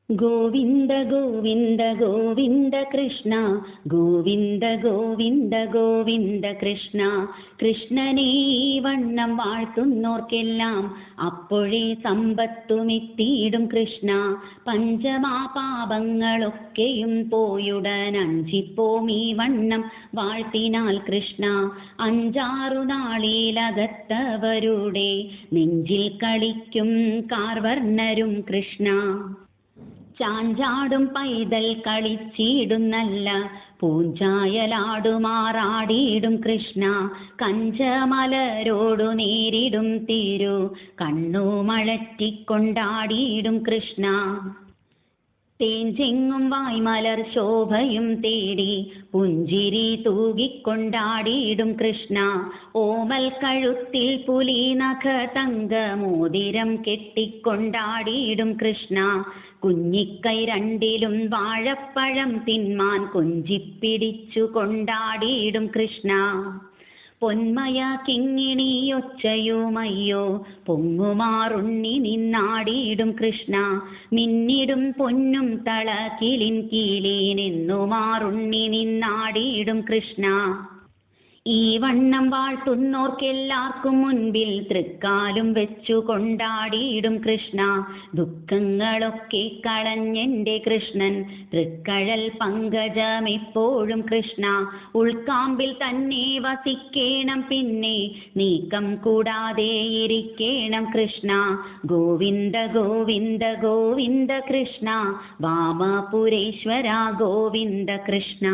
ഗോവിന്ദ ഗോവിന്ദ ഗോവിന്ദ കൃഷ്ണ ഗോവിന്ദ ഗോവിന്ദ ഗോവിന്ദ കൃഷ്ണ. കൃഷ്ണനെ വണ്ണം വാഴ്ത്തുന്നോർക്കെല്ലാം അപ്പോഴേ സമ്പത്തുമെത്തിയിടും കൃഷ്ണ. പഞ്ചമാ പാപങ്ങളൊക്കെയും പോയുടൻ അഞ്ചിപ്പോം ഈ വണ്ണം വാഴ്ത്തിനാൽ കൃഷ്ണ. അഞ്ചാറു നാളിലകത്തവരുടെ നെഞ്ചിൽ കളിക്കും കാർവർണ്ണരും കൃഷ്ണ. ചാഞ്ചാടും പൈതൽ കളിച്ചിടുന്നല്ല പൂഞ്ചായലാടുമാറാടിയിടും കൃഷ്ണ. കഞ്ചമലരോടു നേരിടും തിരു കണ്ണുമഴറ്റിക്കൊണ്ടാടിയിടും കൃഷ്ണ. തേഞ്ചെങ്ങും വായ്മലർ ശോഭയും തേടി പുഞ്ചിരി തൂകിക്കൊണ്ടാടിയിടും കൃഷ്ണ. ഓമൽ കഴുത്തിൽ പുലി നഖ തങ്ക മോതിരം കെട്ടിക്കൊണ്ടാടിയിടും കൃഷ്ണ. കുഞ്ഞിക്കൈ രണ്ടിലും വാഴപ്പഴം തിന്മാൻ കൊഞ്ചിപ്പിടിച്ചു കൊണ്ടാടിയിടും കൃഷ്ണ. പൊന്മയ കിങ്ങിണിയൊച്ചയുമയ്യോ പൊങ്ങുമാറുണ്ണി നിന്നാടിയിടും കൃഷ്ണ. മിന്നിടും പൊന്നും തളകിലിൻ കീലീനെന്നുമാറുണ്ണി നിന്നാടിയിടും കൃഷ്ണ. ഈ വണ്ണം വാഴ്ത്തുന്നോർക്കെല്ലാവർക്കും മുൻപിൽ തൃക്കാലും വെച്ചു കൊണ്ടാടിയിടും കൃഷ്ണ. ദുഃഖങ്ങളൊക്കെ കളഞ്ഞെൻ്റെ കൃഷ്ണൻ തൃക്കഴൽ പങ്കജമെപ്പോഴും കൃഷ്ണ. ഉൾക്കാമ്പിൽ തന്നെ വസിക്കേണം പിന്നെ നീക്കം കൂടാതെ ഇരിക്കേണം കൃഷ്ണ. ഗോവിന്ദ ഗോവിന്ദ ഗോവിന്ദ കൃഷ്ണ വാമപുരേശ്വര ഗോവിന്ദ കൃഷ്ണ.